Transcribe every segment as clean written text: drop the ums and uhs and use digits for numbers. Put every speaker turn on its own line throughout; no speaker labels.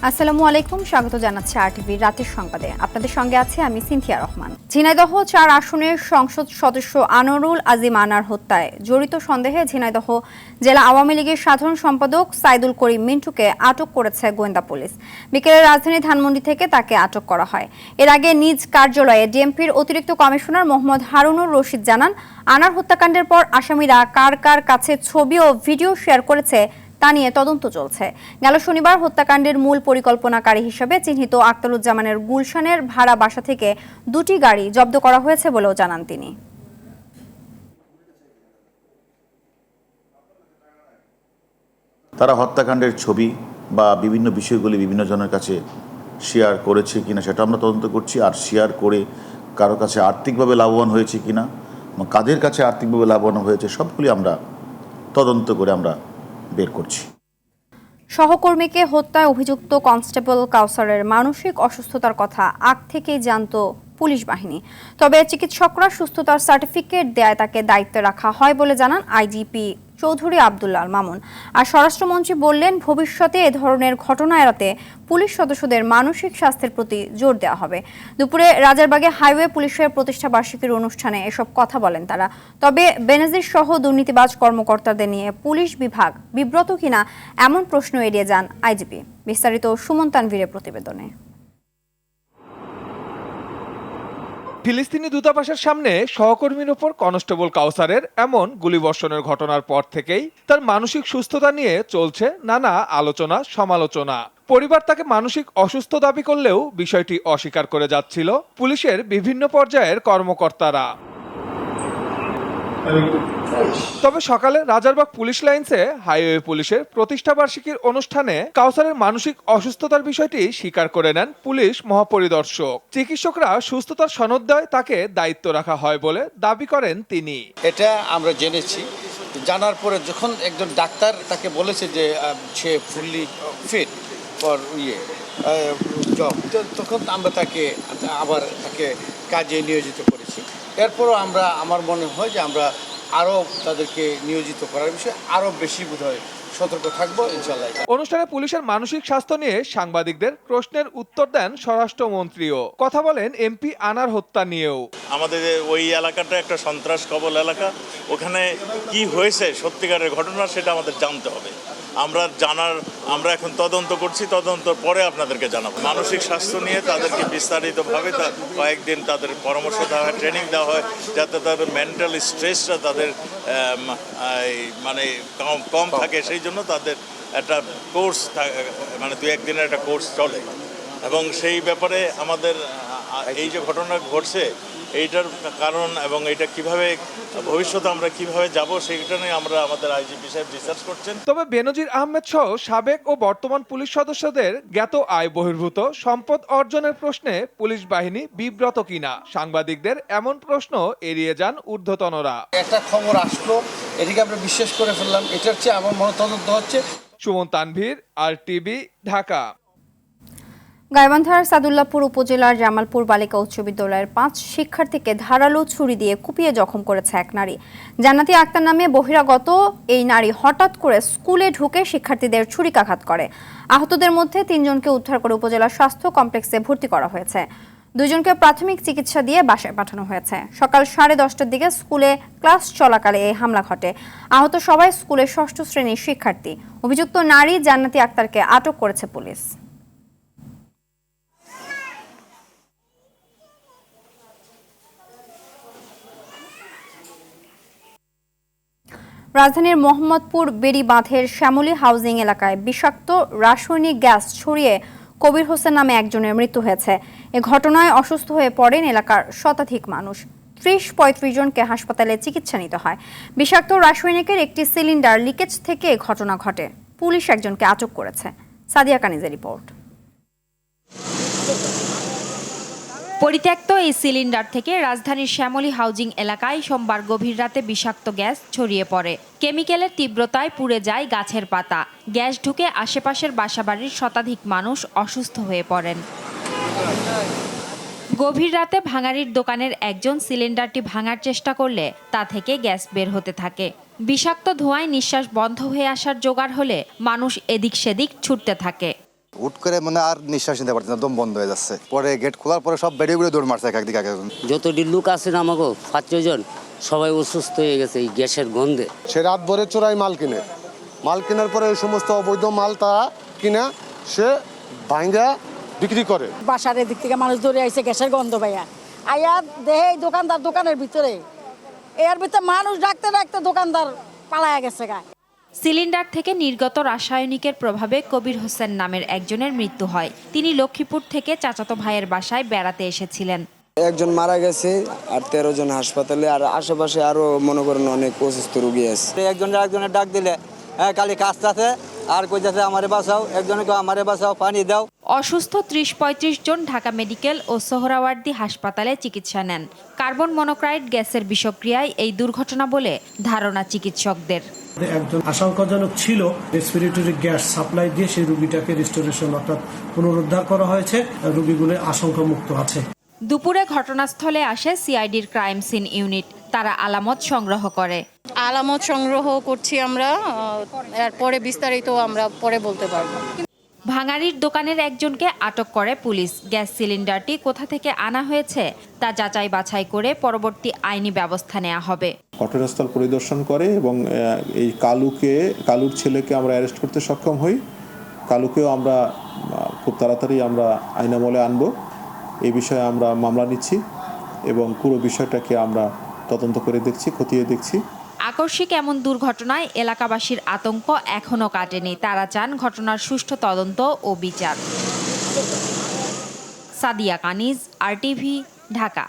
আসসালামু আলাইকুম, স্বাগত জানাচ্ছি আরটিভির রাতের সংবাদে। আপনাদের সঙ্গে আছে আমি সিনথিয়া রহমান। ঝিনাইদহ ৪ আসনের সংসদ সদস্য আনোয়ারুল আজিম আনার হত্যায় জড়িত সন্দেহে ঝিনাইদহ জেলা আওয়ামী লীগের সাধারণ সম্পাদক সাইদুল করিম মিন্টুকে আটক করেছে গোয়েন্দা পুলিশ। বিকেলে রাজধানী ধানমন্ডি থেকে তাকে আটক করা হয়। এর আগে নিজ কার্যালয়ে ডিএমপির অতিরিক্ত কমিশনার মোহাম্মদ হারুনুর রশিদ জানান, আনার হত্যাকাণ্ডের পর আসামিরা কার কার কাছে ছবি ও ভিডিও শেয়ার করেছে তা নিয়ে তদন্ত চলছে। গেল শনিবার হত্যাকাণ্ডের মূল পরিকল্পনাকারী হিসেবে চিহ্নিত আক্তারুজ্জামানের গুলশানের ভাড়া বাসা থেকে 2টি গাড়ি জব্দ করা হয়েছে বলেও জানান তিনি।
তারা হত্যাকাণ্ডের ছবি বা বিভিন্ন বিষয়গুলি বিভিন্ন জনের কাছে শেয়ার করেছে কিনা সেটা আমরা তদন্ত করছি। আর শেয়ার করে কারো কাছে আর্থিকভাবে লাভবান হয়েছে কিনা, কাদের কাছে আর্থিকভাবে লাভবান হয়েছে, সবগুলি আমরা তদন্ত করে আমরা বের করছি।
সহকর্মীকে হত্যায় অভিযুক্ত কনস্টেবল কাউসারের মানসিক অসুস্থতার কথা আগ থেকেই জানত পুলিশ বাহিনী। তবে চিকিৎসকরা সুস্থতার সার্টিফিকেট দেয়ায় তাকে দায়িত্বে রাখা হয় বলে জানান আইজিপি চৌধুরী আব্দুল্লাহ মামুন। আর স্বরাষ্ট্রমন্ত্রী বললেন, ভবিষ্যতে এ ধরনের ঘটনা এড়াতে পুলিশ সদস্যদের মানসিক স্বাস্থ্যের প্রতি জোর দেওয়া হবে। দুপুরে রাজারবাগে হাইওয়ে পুলিশের প্রতিষ্ঠা বার্ষিকীর অনুষ্ঠানে এসব কথা বলেন তারা। তবে বেনজির সহ দুর্নীতিবাজ কর্মকর্তাদের নিয়ে পুলিশ বিভাগ বিব্রত কিনা এমন প্রশ্ন এড়িয়ে যান আইজিপি। বিস্তারিত সুমন তানভীরের প্রতিবেদনে।
ফিলিস্তিনি দূতাবাসের সামনে সহকর্মীর ওপর কনস্টেবল কাউসারের এমন গুলিবর্ষণের ঘটনার পর থেকেই তার মানসিক সুস্থতা নিয়ে চলছে নানা আলোচনা সমালোচনা। পরিবার তাকে মানসিক অসুস্থ দাবি করলেও বিষয়টি অস্বীকার করে যাচ্ছিল পুলিশের বিভিন্ন পর্যায়ের কর্মকর্তারা। তবে সকালে রাজারবাগ পুলিশ লাইন্সে হাইওয়ে পুলিশের প্রতিষ্ঠা বার্ষিকীর অনুষ্ঠানে কাউসারের মানসিক অসুস্থতার বিষয়টি স্বীকার করে নেন পুলিশ মহাপরিদর্শক। চিকিৎসকরা সুস্থতার সনদ দেয় তাকে দায়িত্ব রাখা হয় বলে দাবি করেন তিনি।
এটা আমরা জেনেছি, জানার পরে যখন একজন ডাক্তার তাকে বলেছে যে সে ফুললি ফিট ফর জব, তখন আমরা তাকে কাজে নিয়োজিত করেছি। এরপরও আমার মনে হয় যে আমরা আরও তাদেরকে নিয়োজিত করার বিষয়ে আরও বেশি বোধহয় সতর্ক থাকবো ইনশাআল্লাহ।
অনুষ্ঠানে পুলিশের মানসিক স্বাস্থ্য নিয়ে সাংবাদিকদের প্রশ্নের উত্তর দেন স্বরাষ্ট্রমন্ত্রীও। কথা বলেন এমপি আনার হত্যা নিয়েও।
আমাদের ওই এলাকাটা একটা সন্ত্রাস কবল এলাকা, ওখানে কি হয়েছে সত্যিকারের ঘটনা সেটা আমাদের জানতে হবে। আমরা এখন তদন্ত করছি, তদন্ত পরে আপনাদেরকে জানাবো। মানসিক স্বাস্থ্য নিয়ে তাদেরকে বিস্তারিতভাবে কয়েকদিন তাদের পরামর্শ দেওয়া হয়, ট্রেনিং দেওয়া হয়, যাতে তাদের মেন্টাল স্ট্রেসটা তাদের মানে কম থাকে। সেই জন্য তাদের একটা কোর্স মানে 2-1 দিনের একটা কোর্স চলে, এবং সেই ব্যাপারে আমাদের এই যে ঘটনা ঘটছে এইটার কারণ এবং এটা কিভাবে ভবিষ্যতে আমরা কিভাবে যাব সেইটা নিয়ে আমরা আমাদের আইজিপি সাহেব রিসার্চ করছেন।
তবে বেনজির আহমেদ সহ সাবেক ও বর্তমান পুলিশ সদস্যদের জ্ঞাত আয় বহির্ভূত সম্পদ অর্জনের প্রশ্নে পুলিশ বাহিনী বিব্রত কিনা সাংবাদিকদের এমন প্রশ্ন এড়িয়ে যান ঊর্ধ্বতনরা।
একটা খবর আসলো, এদিকে আমরা বিশ্বাস করে ফেললাম, এটার চেয়ে আমার মনে তদন্ত হচ্ছে।
সুমন তানভীর, আরটিভি, ঢাকা।
গাইবান্ধার সাদুল্লাপুর উপজেলার জামালপুর বালিকা উচ্চ বিদ্যালয়ের 5 শিক্ষার্থীকে ধারালো ছুরি দিয়ে কুপিয়ে জখম করেছে এক নারী। জান্নাতি আক্তার নামে বহিরাগত এই নারী হঠাৎ করে স্কুলে ঢুকে শিক্ষার্থীদের ছুরিকাঘাত করে। আহতদের মধ্যে 3 জনকে উদ্ধার করে উপজেলা স্বাস্থ্য কমপ্লেক্সে ভর্তি করা হয়েছে। 2 জনকে প্রাথমিক চিকিৎসা দিয়ে বাসায় পাঠানো হয়েছে। সকাল 10:30টার দিকে স্কুলে ক্লাস চলাকালে এই হামলা ঘটে। আহত সবাই স্কুলের 6ষ্ঠ শ্রেণীর শিক্ষার্থী। অভিযুক্ত নারী জান্নাতি আক্তারকে আটক করেছে পুলিশ। রাজধানীর মোহাম্মদপুর বেড়ি বাঁধের শ্যামলী হাউজিং এলাকায় বিষাক্ত রাসায়নিক গ্যাস ছড়িয়ে কবির হোসেন নামে একজনের মৃত্যু হয়েছে। এ ঘটনায় অসুস্থ হয়ে পড়েন এলাকার শতাধিক মানুষ। 30-35 জনকে হাসপাতালে চিকিৎসা নিতে হয়। বিষাক্ত রাসায়নিকের একটি সিলিন্ডার লিকেজ থেকে ঘটনা ঘটে। পুলিশ একজনকে আটক করেছে। সাদিয়া কানিজের রিপোর্ট।
পরিত্যক্ত এই সিলিন্ডার থেকে রাজধানীর শ্যামলী হাউজিং এলাকায় সোমবার গভীর রাতে বিষাক্ত গ্যাস ছড়িয়ে পড়ে। কেমিক্যালের তীব্রতায় পুড়ে যায় গাছের পাতা। গ্যাস ঢুকে আশেপাশের বাসাবাড়ির শতাধিক মানুষ অসুস্থ হয়ে পড়েন। গভীর রাতে ভাঙাড়ির দোকানের একজন সিলিন্ডারটি ভাঙার চেষ্টা করলে তা থেকে গ্যাস বের হতে থাকে। বিষাক্ত ধোঁয়ায় নিঃশ্বাস বন্ধ হয়ে আসার জোগাড় হলে মানুষ এদিক সেদিক ছুটতে থাকে।
হুট করে মানে আর নিঃশ্বাস নিতে পারছে না, দম বন্ধ হয়ে যাচ্ছে। পরে গেট খোলার পরে সব বেরিয়ে বেরিয়ে দৌড় মারছে একদিকে এক একজন।
যতটি লোক আছে না আমাকে 5-6 জন সবাই অসুস্থ হয়ে গেছে এই গ্যাসের গন্ধে।
সে রাত ভরে চোরাই মাল কিনে, মাল কেনার পরে ওই সমস্ত অবৈধ মাল তারা কিনা সে ভাঙ্গা বিক্রি করে।
বাসার এদিক থেকে মানুষ দৌড়ে আইছে গ্যাসের গন্ধ পাইয়া, আইয়া দেহে দোকানদার দোকানের ভিতরে, এর ভিতরে মানুষ ডাকতে ডাকতে দোকানদার পালায়া গেছে গা।
সিলিন্ডার থেকে নির্গত রাসায়নিকের প্রভাবে কবির হোসেন নামের একজনের মৃত্যু হয়। তিনি লক্ষ্মীপুর থেকে চাচাতো ভাইয়ের বাসায় বেড়াতে এসেছিলেন।
একজন মারা গেছে আর 13 জন হাসপাতালে, আর আশেপাশে আরো মনে করেন অনেক অসুস্থ রোগী আছে।
একজনের ডাক দিলে কালি কাজটাছে আর কইতাছে আমারে বাঁচাও, একজনকে আমারে বাঁচাও, পানি দাও।
অসুস্থ 30-35 জন ঢাকা মেডিকেল ও সোহরাওয়ার্দী হাসপাতালে চিকিৎসা নেন। কার্বন মনোক্সাইড গ্যাসের বিষক্রিয়ায় এই দুর্ঘটনা বলে ধারণা চিকিৎসকদের।
একজন আশঙ্কাজনক ছিল, রেসপিরেটরি গ্যাস সাপ্লাই দিয়ে সেই রোগীটাকে রিস্টোরেশন অর্থাৎ পুনরুদ্ধার করা হয়েছে, রোগীগুলো আশঙ্কামুক্ত আছে।
দুপুরে ঘটনাস্থলে আসে সিআইডির ক্রাইম সিন ইউনিট। তারা আলামত সংগ্রহ করে।
আলামত সংগ্রহ করছি আমরা, এরপরে বিস্তারিত আমরা পরে বলতে পারবো।
ভাঙাড়ির দোকানের একজনকে আটক করে পুলিশ। গ্যাস সিলিন্ডারটি কোথা থেকে আনা হয়েছে তা যাচাই বাছাই করে পরবর্তী আইনি ব্যবস্থা নেওয়া হবে।
ঘটনাস্থল পরিদর্শন করে এবং এই কালুর ছেলেকে আমরা অ্যারেস্ট করতে সক্ষম হই। কালুকেও আমরা খুব তাড়াতাড়ি আমরা আইনামলে আনব। এই বিষয়ে আমরা মামলা নিচ্ছি এবং পুরো বিষয়টাকে আমরা তদন্ত করে দেখছি, খতিয়ে দেখছি।
আকস্মিক এমন দুর্ঘটনায় এলাকাবাসীর আতঙ্ক এখনো কাটেনি। তারা চান ঘটনার সুষ্ঠু তদন্ত ও বিচার। সাদিয়া কানিজ, আরটিভি, ঢাকা।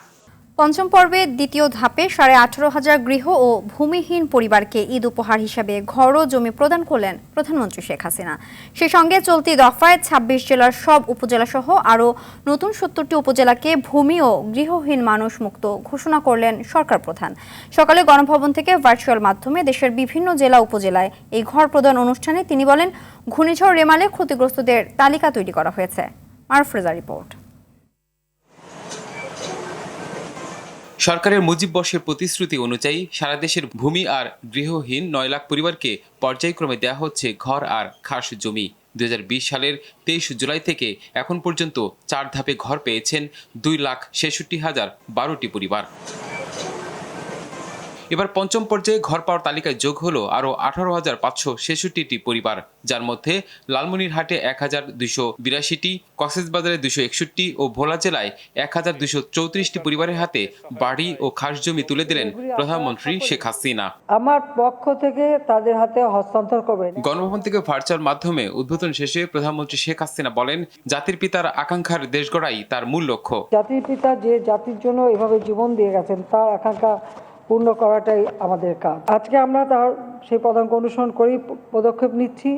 পঞ্চম পর্বে দ্বিতীয় ধাপে 18,500 গৃহ ও ভূমিহীন পরিবারকে ঈদ উপহার হিসাবে ঘর ও জমি প্রদান করলেন প্রধানমন্ত্রী শেখ হাসিনা। সেই সঙ্গে চলতি দফায় 26 জেলার সব উপজেলা সহ আরও নতুন 70টি উপজেলাকে ভূমি ও গৃহহীন মানুষ মুক্ত ঘোষণা করলেন সরকার প্রধান। সকালে গণভবন থেকে ভার্চুয়াল মাধ্যমে দেশের বিভিন্ন জেলা উপজেলায় এই ঘর প্রদান অনুষ্ঠানে তিনি বলেন, ঘূর্ণিঝড় রেমালে ক্ষতিগ্রস্তদের তালিকা তৈরি করা হয়েছে। মারফরেজা রিপোর্ট।
সরকারের মুজিব বর্ষের প্রতিশ্রুতি অনুযায়ী সারা দেশের ভূমি আর গৃহহীন 9 লাখ পরিবারকে পর্যায়ক্রমে দেওয়া হচ্ছে ঘর আর খাস জমি। 2020 সালের 23 জুলাই থেকে এখন পর্যন্ত 4 ধাপে ঘর পেয়েছেন 2,66,012টি পরিবার। এবার পঞ্চম পর্যায়ে ঘর পাওয়ার তালিকায় যোগ হলো আরও 18,566টি পরিবার, যার মধ্যে লালমনিরহাটে 1,282টি, কক্সবাজারে 261টি ও ভোলা জেলায় 1,234টি পরিবারের হাতে বাড়ি ও খাস জমি তুলে দিলেন প্রধানমন্ত্রী শেখ হাসিনা।
আমার পক্ষ থেকে তাদের হাতে হস্তান্তর করবেন।
গণভবন থেকে ভার্চুয়াল মাধ্যমে উদ্বোধন শেষে প্রধানমন্ত্রী শেখ হাসিনা বলেন, জাতির পিতার আকাঙ্ক্ষার দেশ গড়াই তার মূল লক্ষ্য।
জাতির পিতা যে জাতির জন্য এভাবে জীবন দিয়ে গেছেন, তার আকাঙ্ক্ষা পূর্ণ করাটাই আমাদের কাজ। আজকে আমরা তার সেই পদাঙ্ক অনুসরণ করি পদক্ষেপ নিচ্ছি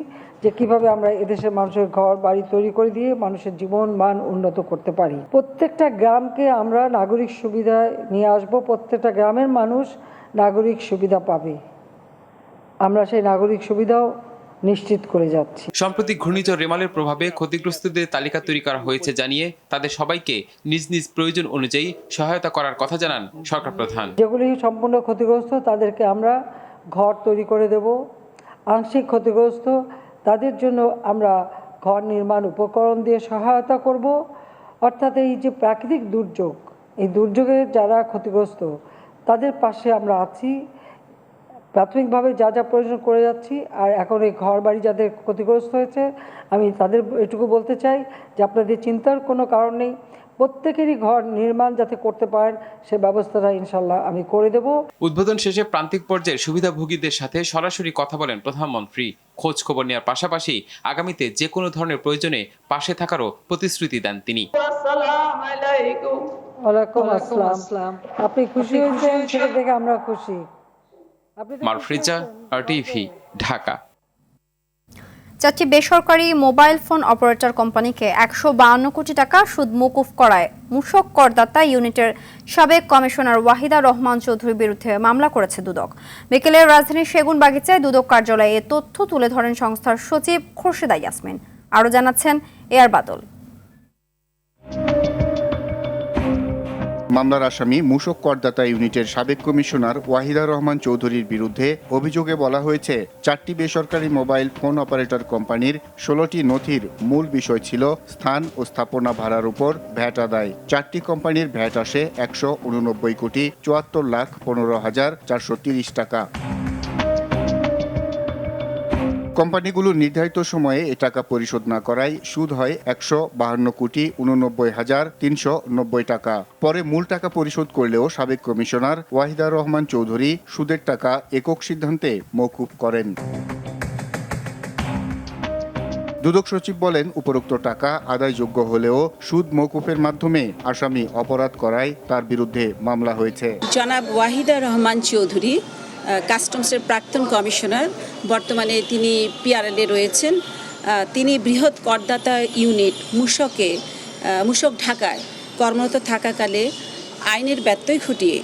যে কিভাবে আমরা এদেশের মানুষের ঘর বাড়ি তৈরি করে দিয়ে মানুষের জীবন মান উন্নত করতে পারি। প্রত্যেকটা গ্রামকে আমরা নাগরিক সুবিধা নিয়ে আসব, প্রত্যেকটা গ্রামের মানুষ নাগরিক সুবিধা পাবে। আমরা সেই নাগরিক সুবিধাও নিশ্চিত করে যাচ্ছি।
সম্প্রতি ঘূর্ণিঝড় রেমালের প্রভাবে ক্ষতিগ্রস্তদের তালিকা তৈরি করা হয়েছে জানিয়ে তাদের সবাইকে নিজ নিজ প্রয়োজন অনুযায়ী সহায়তা করার কথা জানান সরকার প্রধান।
যেগুলি সম্পূর্ণ ক্ষতিগ্রস্ত তাদেরকে আমরা ঘর তৈরি করে দেব। আংশিক ক্ষতিগ্রস্ত তাদের জন্য আমরা ঘর নির্মাণ উপকরণ দিয়ে সহায়তা করব। অর্থাৎ এই যে প্রাকৃতিক দুর্যোগ, এই দুর্যোগে যারা ক্ষতিগ্রস্ত তাদের পাশে আমরা আছি। প্রাথমিকভাবে যা যা প্রয়োজন করে যাচ্ছি। আর এখন এই ঘর বাড়ি যাদের ক্ষতিগ্রস্ত হয়েছে, আমি তাদের এটুকু বলতে চাই যে আপনাদের চিন্তার কোনো কারণ নেই, প্রত্যেকেরই ঘর নির্মাণ যাতে করতে পারেন সে ব্যবস্থাটা ইনশাল্লাহ আমি করে দেব।
উদ্বোধন শেষে প্রান্তিক পর্যায়ের সুবিধাভোগীদের সাথে সরাসরি কথা বলেন প্রধানমন্ত্রী। খোঁজ খবর নেওয়ার পাশাপাশি আগামীতে যে কোনো ধরনের প্রয়োজনে পাশে থাকারও প্রতিশ্রুতি দেন তিনি।
ওয়ালাইকুম আসসালাম। আপনি খুশি হয়েছেন, সেটা দেখে আমরা খুশি।
মারফরিজা, আরটিভি, ঢাকা।
4টি বেসরকারি মোবাইল ফোন অপারেটর কোম্পানিকে 152 কোটি টাকা সুদ মওকুফ করায় মূসক করদাতা ইউনিটের সাবেক কমিশনার ওয়াহিদা রহমান চৌধুরীর বিরুদ্ধে মামলা করেছে দুদক। বিকেলে রাজধানীর সেগুনবাগিচায় দুদক কার্যালয়ে এ তথ্য তুলে ধরেন সংস্থার সচিব খোরশেদা ইয়াসমিন। আরও জানাচ্ছেন এয়ার বাদল।
মামলার আসামি মূসক করদাতা ইউনিটের সাবেক কমিশনার ওয়াহিদা রহমান চৌধুরীর বিরুদ্ধে অভিযোগে বলা হয়েছে 4টি বেসরকারি মোবাইল ফোন অপারেটর কোম্পানির 16টি নথির মূল বিষয় ছিল স্থান ও স্থাপনা ভাড়ার উপর ভ্যাট আদায়। 4টি কোম্পানির ভ্যাট আসে 189,74,15,430 টাকা। কোম্পানিগুলো নির্ধারিত সময়ে এ টাকা পরিশোধ না করায় সুদ হয় 152,89,390 টাকা। পরে মূল টাকা পরিশোধ করলেও সাবেক কমিশনার ওয়াহিদা রহমান চৌধুরী সুদের টাকা একক সিদ্ধান্তে মওকুফ করেন। দুদক সচিব বলেন, উপরোক্ত টাকা আদায়যোগ্য হলেও সুদ মওকুফের মাধ্যমে আসামি অপরাধ করায় তার বিরুদ্ধে মামলা হয়েছে।
জনাব ওয়াহিদা রহমান চৌধুরী কাস্টমসের প্রাক্তন কমিশনার, বর্তমানে তিনি পিআরএলে রয়েছেন। তিনি বৃহৎ করদাতা ইউনিট মূসক ঢাকায় কর্মরত থাকাকালে আইনের ব্যত্যয় ঘটিয়ে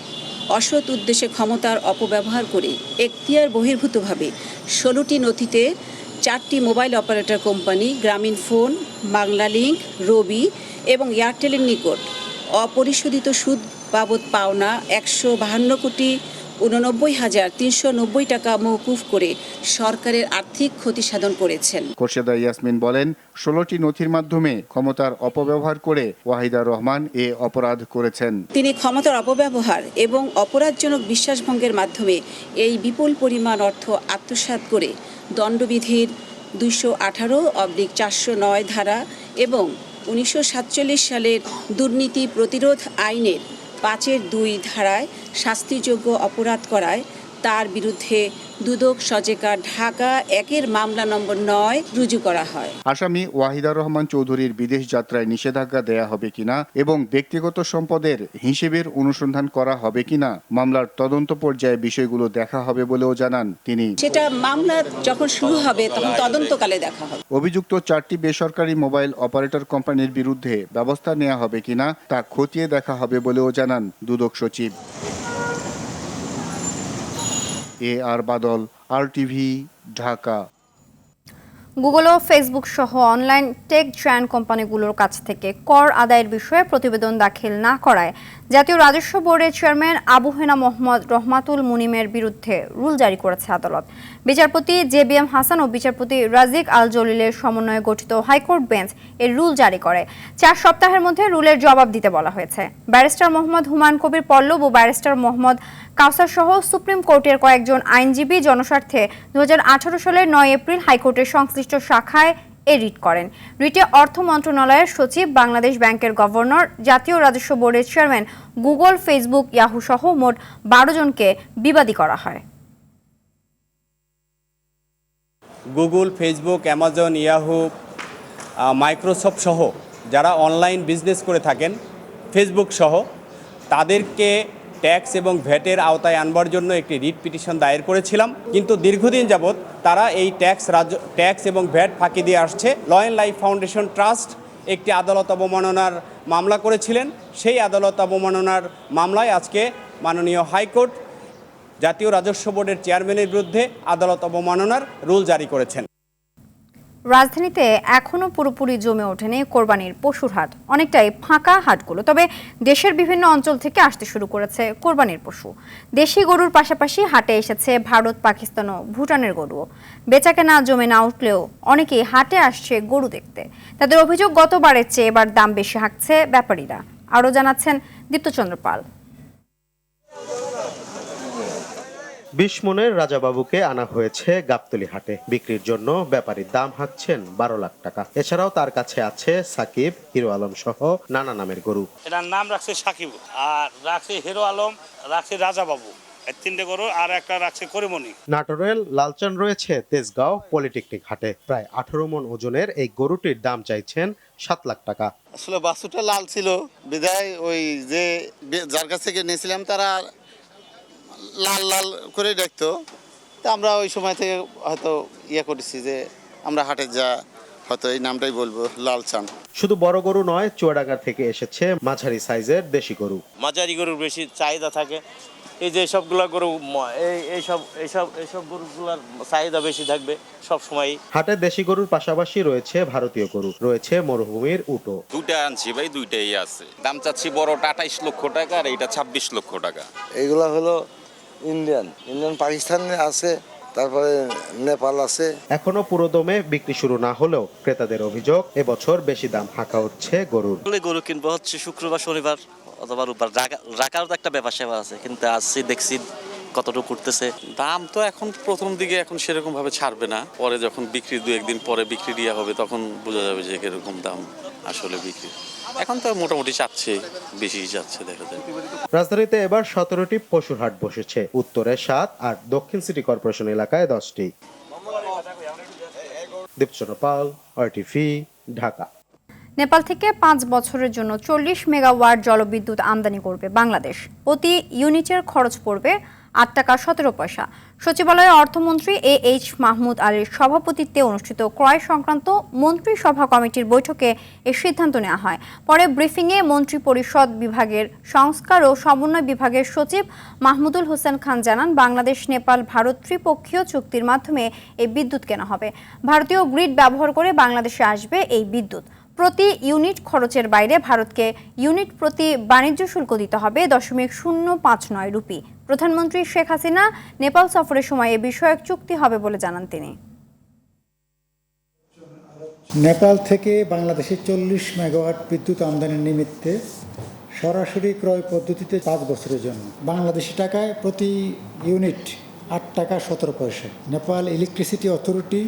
অসৎ উদ্দেশ্যে ক্ষমতার অপব্যবহার করে এখতিয়ার বহির্ভূতভাবে 16টি নথিতে 4টি মোবাইল অপারেটর কোম্পানি গ্রামীণ ফোন, বাংলা লিংক, রবি এবং এয়ারটেলের নিকট অপরিশোধিত সুদ বাবদ পাওনা 152,89,390 টাকা মওকুফ করে সরকারের আর্থিক ক্ষতি সাধন করেছেন।
খোরশেদা ইয়াসমিন বলেন, 16টি নথির মাধ্যমে ক্ষমতার অপব্যবহার করে ওয়াহিদা রহমান এ অপরাধ করেছেন।
তিনি ক্ষমতার অপব্যবহার এবং অপরাধজনক বিশ্বাসভঙ্গের মাধ্যমে এই বিপুল পরিমাণ অর্থ আত্মসাৎ করে দণ্ডবিধির 218/409 ধারা এবং 1947 সালের দুর্নীতি প্রতিরোধ আইনের 5(2) ধারায় শাস্তিযোগ্য অপরাধ করায় তার বিরুদ্ধে দুদক সজেকা ঢাকা 1-এর মামলা নম্বর 9 রুজু করা হয়।
আসামি ওয়াহিদা রহমান চৌধুরীর বিদেশ যাত্রায় নিষেধাজ্ঞা দেয়া হবে কিনা এবং ব্যক্তিগত সম্পদের হিসেবের অনুসন্ধান করা হবে কিনা মামলার তদন্ত পর্যায়ে বিষয়গুলো দেখা হবে বলেও জানান তিনি।
সেটা মামলা যখন শুরু হবে তখন তদন্তকালে দেখা হবে।
অভিযুক্ত 4টি বেসরকারি মোবাইল অপারেটর কোম্পানির বিরুদ্ধে ব্যবস্থা নেওয়া হবে কিনা তা খতিয়ে দেখা হবে বলেও জানান দুদক সচিব। আর বাদল, RTV, ঢাকা।
গুগল ও ফেসবুক সহ অনলাইন টেক জায়ান্ট কোম্পানিগুলোর কাছ থেকে কর আদায়ের বিষয়ে প্রতিবেদন দাখিল না করায় জাতীয় রাজস্ব বোর্ডের চেয়ারম্যান আবু হেনা মোহাম্মদ রহমাতুল মুনিমের বিরুদ্ধে রুল জারি করেছে আদালত। বিচারপতি JBM হাসান ও বিচারপতি রাজিক আল জলিলের সমন্বয়ে গঠিত হাইকোর্ট বেঞ্চ এর রুল জারি করে 4 সপ্তাহের মধ্যে রুলের জবাব দিতে বলা হয়েছে। ব্যারিস্টার মোহাম্মদ হুমায়ুন কবির পল্লব ও ব্যারিস্টার মোহাম্মদ কাউসার সহ সুপ্রিম কোর্টের কয়েকজন আইনজীবী জনস্বার্থে 2018 সালের 9 এপ্রিল হাইকোর্টের সংশ্লিষ্ট শাখায় রিট করেন। রিটে অর্থ মন্ত্রণালয়ের সচিব, বাংলাদেশ ব্যাংকের গভর্নর, জাতীয় রাজস্ব বোর্ডের চেয়ারম্যান, গুগল, ফেসবুক, ইয়াহু সহ মোট 12 জনকে বিবাদী করা হয়।
Google, Facebook, Amazon, Yahoo, Microsoft সহ যারা অনলাইন বিজনেস করে থাকেন, ফেসবুক সহ, তাদেরকে ট্যাক্স এবং ভ্যাটের আওতায় আনবার জন্য একটি রিট পিটিশন দায়ের করেছিলাম। কিন্তু দীর্ঘদিন যাবৎ তারা এই ট্যাক্স এবং ভ্যাট ফাঁকি দিয়ে আসছে। Law and life foundation trust একটি আদালত অবমাননার মামলা করেছিলেন। সেই আদালত অবমাননার মামলায় আজকে মাননীয় হাইকোর্ট জাতীয় রাজস্ব বোর্ডের চেয়ারম্যানের বিরুদ্ধে আদালত অবমাননার রুল জারি করেছেন।
রাজধানীতে এখনো পুরোপুরি জমে ওঠেনি কোরবানির পশুর হাট, অনেকটাই ফাঁকা হাটগুলো। তবে দেশের বিভিন্ন অঞ্চল থেকে আসতে শুরু করেছে কোরবানির পশু। দেশি গরুর পাশাপাশি হাটে এসেছে ভারত, পাকিস্তান ও ভুটানের গরুও। বেচাকেনা জমে না উঠলেও অনেকেই হাটে আসছে গরু দেখতে। তাদের অভিযোগ, গতবারের চেয়ে এবার দাম বেশি হাঁকছে ব্যাপারীরা। আরও জানাচ্ছেন দীপ্তচন্দ্র পাল।
20 মনের রাজাবাবুকে আনা হয়েছে গাবতলী হাটে। বিক্রির জন্য ব্যাপারীর দাম হাঁকছেন 12 লাখ টাকা। এছাড়াও তার কাছে আছে সাকিব, হিরো আলম সহ নানা নামের গরু।
এটার নাম রাখছে সাকিব, আর রাখছে হিরো আলম, রাখছে রাজাবাবু, এই 3টে গরু, আর একটা রাখছে করিমনি।
নাটোরের লালচান রয়েছে তেজগাঁও পলিটেকনিক হাটে। প্রায় 18 মন ওজনের এই গরুটির দাম চাইছেন 7 লাখ টাকা।
আসলে বাছুরটা লাল ছিল বিধায় ওই যে যার কাছ থেকে নিয়েছিলাম তারা লাল লাল করে দেখতো, তা আমরা ওই সময় থেকে হয়তো করেছি যে আমরা হাটে যা হয়তো এই নামটাই বলবো, লালচান।
শুধু বড় গরু নয়, চুয়াডাঙ্গা থেকে এসেছে মাঝারি সাইজের দেশি গরু।
মাঝারি গরুর বেশি চাহিদা থাকে, এই যে সবগুলা গরু এইসব গরুগুলার চাহিদা বেশি থাকবে সব সময়।
হাটে দেশি গরুর পাশাপাশি রয়েছে ভারতীয় গরু, রয়েছে মরুভূমির উটও।
দুইটা আনছি ভাই, দুইটাই আছে। দাম চাচ্ছি বড়টা 28 লক্ষ টাকা আর এইটা 26 লক্ষ টাকা।
এইগুলা হলো ইন্ডিয়ান পাকিস্তানে আছে, তারপরে নেপাল আছে।
এখনো পুরোদমে বিক্রি শুরু না হলেও ক্রেতাদের অভিযোগ এবছর বেশি দাম হাঁকা হচ্ছে গরুর।
গরু কিনবো হচ্ছে শুক্রবার শনিবার অথবা রোববার, রাখারও তো একটা ব্যাপার সেবা আছে, কিন্তু আসছি দেখছি কতটুকু করতেছে।
দাম তো এখন প্রথম দিকে এখন সেরকম ভাবে ছাড়বে না, পরে যখন বিক্রি 2-1 দিন পরে বিক্রি দেওয়া হবে তখন বোঝা যাবে যে কিরকম দাম আসলে বিক্রি। এখন তো মোটামুটি চাচ্ছে, বেশি যাচ্ছে দেখা যায়।
রাজধানীতে এবার 17টি পশুর হাট বসেছে, উত্তরে 7 আর দক্ষিণ সিটি কর্পোরেশন এলাকায় 10টি। দীপচন্দ্র পাল, RTV, ঢাকা।
নেপাল থেকে 5 বছরের জন্য 40 মেগাওয়াট জলবিদ্যুৎ আমদানি করবে বাংলাদেশ। প্রতি ইউনিটের খরচ পড়বে 8 টাকা 17 পয়সা। সচিবালয়ে অর্থমন্ত্রী AH মাহমুদ আলীর সভাপতিত্বে অনুষ্ঠিত ক্রয় সংক্রান্ত মন্ত্রিসভা কমিটির বৈঠকে এই সিদ্ধান্ত নেওয়া হয়। পরে ব্রিফিংয়ে মন্ত্রী পরিষদ বিভাগের সংস্কার ও সমন্বয় বিভাগের সচিব মাহমুদুল হোসেন খান জানান, বাংলাদেশ নেপাল ভারত ত্রিপক্ষীয় চুক্তির মাধ্যমে এই বিদ্যুৎ কেনা হবে। ভারতীয় গ্রিড ব্যবহার করে বাংলাদেশে আসবে এই বিদ্যুৎ। প্রতি ইউনিট খরচের বাইরে ভারতকে ইউনিট প্রতি বাণিজ্য শুল্ক দিতে হবে 0.059 রুপি। প্রধানমন্ত্রী শেখ হাসিনা নেপাল সফরের সময় এ বিষয়ক চুক্তি হবে বলে জানান তিনি।
নেপাল থেকে বাংলাদেশে 40 মেগাওয়াট বিদ্যুৎ আমদানির নিমিত্তে সরাসরি ক্রয় পদ্ধতিতে 5 বছরের জন্য বাংলাদেশি টাকায় প্রতি ইউনিট 8 টাকা 17 পয়সা। নেপাল ইলেকট্রিসিটি অথরিটি,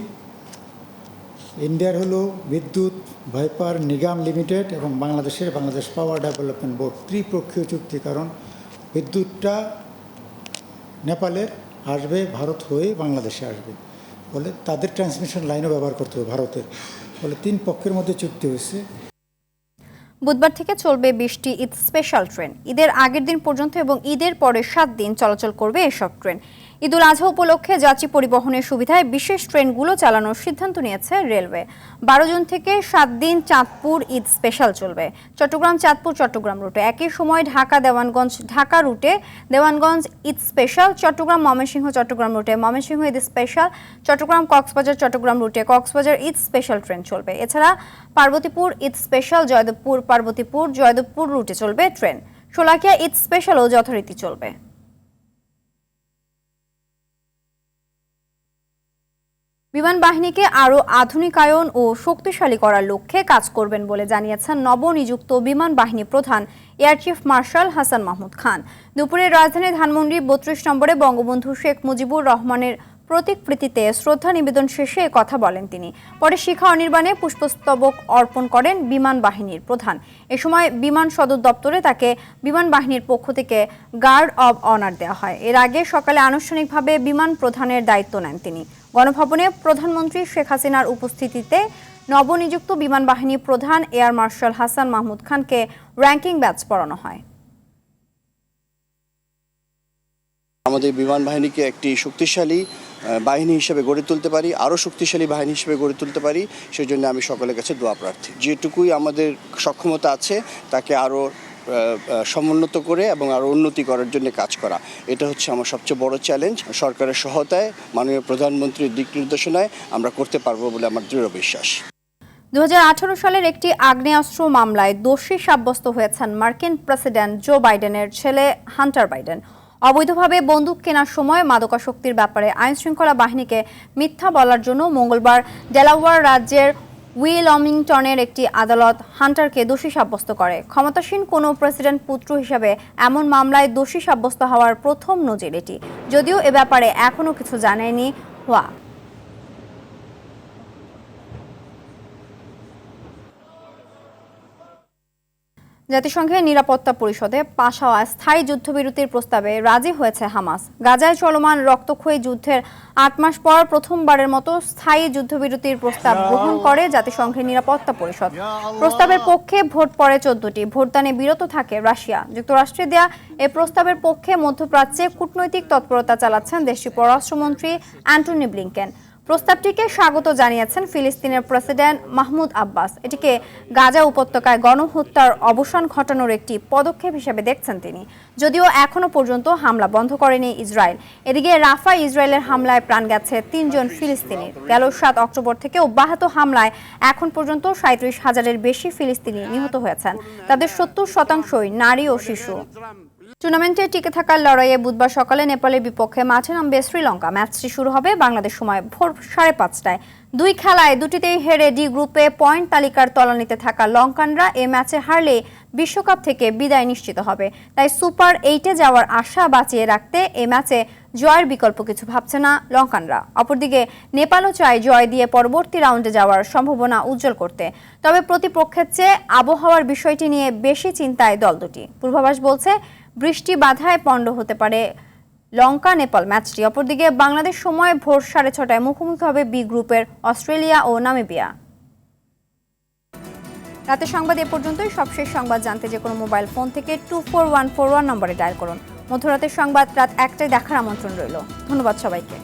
ইন্ডিয়ার হলো বিদ্যুৎ ভাইপার নিগম লিমিটেড এবং বাংলাদেশ পাওয়ার ডেভেলপমেন্ট বোর্ড ত্রিপক্ষীয় চুক্তি। কারণ বিদ্যুৎটা নেপালের আসবে, ভারত হয়ে বাংলাদেশে আসবে বলে তাদের ট্রান্সমিশন লাইনও ব্যবহার করতে হবে ভারতের, বলে 3 পক্ষের মধ্যে চুক্তি হয়েছে।
বুধবার থেকে চলবে 20টি ঈদ স্পেশাল ট্রেন। ঈদের আগের দিন পর্যন্ত এবং ঈদের পরে 7 দিন চলাচল করবে এসব ট্রেন। ঈদুল আজহা উপলক্ষে যাত্রী পরিবহনের সুবিধায় বিশেষ ট্রেনগুলো চালানোর সিদ্ধান্ত নিয়েছে রেলওয়ে। 12 জুন থেকে 7 দিন চাঁদপুর ঈদ স্পেশাল চলবে। চট্টগ্রাম চাঁদপুর চট্টগ্রাম রুটে একই সময় ঢাকা দেওয়ানগঞ্জ ঢাকা রুটে দেওয়ানগঞ্জ ঈদ স্পেশাল, চট্টগ্রাম ময়মনসিংহ চট্টগ্রাম রুটে ময়মনসিংহ ঈদ স্পেশাল, চট্টগ্রাম কক্সবাজার চট্টগ্রাম রুটে কক্সবাজার ঈদ স্পেশাল ট্রেন চলবে। এছাড়া পার্বতীপুর ঈদ স্পেশাল, জয়দেবপুর পার্বতীপুর জয়দেবপুর রুটে চলবে ট্রেন। শোলাকিয়া ঈদ স্পেশালও যথারীতি চলবে। বিমান বাহিনীকে আরও আধুনিকায়ন ও শক্তিশালী করার লক্ষ্যে কাজ করবেন বলে জানিয়েছেন নবনিযুক্ত বিমান বাহিনী প্রধান air chief marshal Hasan Mahmud Khan. দুপুরে রাজধানী ধানমন্ডি 32 নম্বরে বঙ্গবন্ধু শেখ মুজিবুর রহমানের প্রতিকৃতিতে শ্রদ্ধা নিবেদন শেষে কথা বলেন তিনি। পরে শিখা অনির্বাণে পুষ্পস্তবক অর্পণ করেন বিমান বাহিনীর প্রধান। এ সময় বিমান সদর দপ্তরে তাকে বিমান বাহিনীর পক্ষ থেকে গার্ড অব অনার দেওয়া হয়। এর আগে সকালে আনুষ্ঠানিকভাবে বিমান প্রধানের দায়িত্ব নেন তিনি। গণভবনে প্রধানমন্ত্রী শেখ হাসিনার উপস্থিতিতে নবনিযুক্ত বিমান বাহিনী প্রধান এয়ার মার্শাল হাসান মাহমুদ খানকে র্যাঙ্কিং ব্যাচ পরানো হয়।
আমাদের বিমান বাহিনীকে একটি শক্তিশালী বাহিনী হিসেবে গড়ে তুলতে পারি, আরও শক্তিশালী বাহিনী হিসেবে গড়ে তুলতে পারি, সেই জন্য আমি সকলের কাছে দোয়া প্রার্থী। যেটুকুই আমাদের সক্ষমতা আছে তাকে আরও সমুন্নত করে এবং আরও উন্নতি করার জন্য কাজ করা, এটা হচ্ছে আমার সবচেয়ে বড় চ্যালেঞ্জ। সরকারের সহায়তায়, মাননীয় প্রধানমন্ত্রীর দিক নির্দেশনায় আমরা করতে পারবো বলে আমার দৃঢ় বিশ্বাস।
2018 সালের একটি আগ্নেয়াস্ত্র মামলায় দোষী সাব্যস্ত হয়েছেন মার্কিন প্রেসিডেন্ট জো বাইডেনের ছেলে হান্টার বাইডেন। অবৈধভাবে বন্দুক কেনার সময় মাদকাসক্তির ব্যাপারে আইনশৃঙ্খলা বাহিনীকে মিথ্যা বলার জন্য মঙ্গলবার ডেলাওয়্যার রাজ্যের উইলমিংটনের একটি আদালত হান্টারকে দোষী সাব্যস্ত করে। ক্ষমতাসীন কোনো প্রেসিডেন্ট পুত্র হিসেবে এমন মামলায় দোষী সাব্যস্ত হওয়ার প্রথম নজির এটি, যদিও এ ব্যাপারে এখনও কিছু জানায়নি হওয়া। জাতিসংঘের নিরাপত্তা পরিষদে পাশ হওয়া স্থায়ী যুদ্ধবিরতির প্রস্তাবে রাজি হয়েছে হামাস। গাজায় চলমান রক্তক্ষয়ী যুদ্ধের 8 মাস পর প্রথমবারের মতো স্থায়ী যুদ্ধবিরতির প্রস্তাব গ্রহণ করে জাতিসংঘের নিরাপত্তা পরিষদ। প্রস্তাবের পক্ষে ভোট পড়ে 14টি। ভোটদানে বিরত থাকে রাশিয়া। যুক্তরাষ্ট্রে দেয়া এই প্রস্তাবের পক্ষে মধ্যপ্রাচ্যে কূটনৈতিক তৎপরতা চালাচ্ছেন দেশটির পররাষ্ট্রমন্ত্রী অ্যান্টনি ব্লিংকেন। প্রস্তাবটিকে স্বাগত জানিয়েছেন ফিলিস্তিনের প্রেসিডেন্ট মাহমুদ আব্বাস। এটিকে গাজা উপত্যকায় গণহত্যার অবসান ঘটানোর একটি পদক্ষেপ হিসেবে দেখছেন তিনি, যদিও এখনো পর্যন্ত হামলা বন্ধ করেনি ইসরায়েল। এদিকে রাফায় ইসরায়েলের হামলায় প্রাণ গেছে 3 জন ফিলিস্তিনির। গেল 7 অক্টোবর থেকে অব্যাহত হামলায় এখন পর্যন্ত 37,000-এর বেশি ফিলিস্তিনি নিহত হয়েছেন। তাদের 70% নারী ও শিশু। টুর্নামেন্টে টিকে থাকার লড়াইয়ে বুধবার সকালে নেপালের বিপক্ষে মাঠে নামবে শ্রীলঙ্কা। ম্যাচটি শুরু হবে বাংলাদেশ সময় ভোর 5:30টায়। 2 খেলায় দুটিতেই হেরে ডি গ্রুপে পয়েন্ট তালিকার তলানিতে থাকা লঙ্কানরা এ ম্যাচে হারলে বিশ্বকাপ থেকে বিদায় নিশ্চিত হবে। তাই সুপার 8-এ যাওয়ার আশা বাঁচিয়ে রাখতে এ ম্যাচে জয়ের বিকল্প কিছু ভাবছে না লঙ্কানরা। অপরদিকে নেপালও চায় জয় দিয়ে পরবর্তী রাউন্ডে যাওয়ার সম্ভাবনা উজ্জ্বল করতে। তবে প্রতিপক্ষের চেয়ে আবহাওয়ার বিষয়টি নিয়ে বেশি চিন্তায় দল দুটি। পূর্বাভাস বলছে বৃষ্টি বাধায় পণ্ড হতে পারে লঙ্কা নেপাল ম্যাচটি। অপরদিকে বাংলাদেশ সময় ভোর 6:30টায় মুখোমুখি হবে বি গ্রুপের অস্ট্রেলিয়া ও নামিবিয়া। রাতের সংবাদ এ পর্যন্তই। সবশেষ সংবাদ জানতে যে কোনো মোবাইল ফোন থেকে 24141 নম্বরে ডায়াল করুন। মধ্যরাতের সংবাদ রাত 1টায় দেখার আমন্ত্রণ রইল। ধন্যবাদ সবাইকে।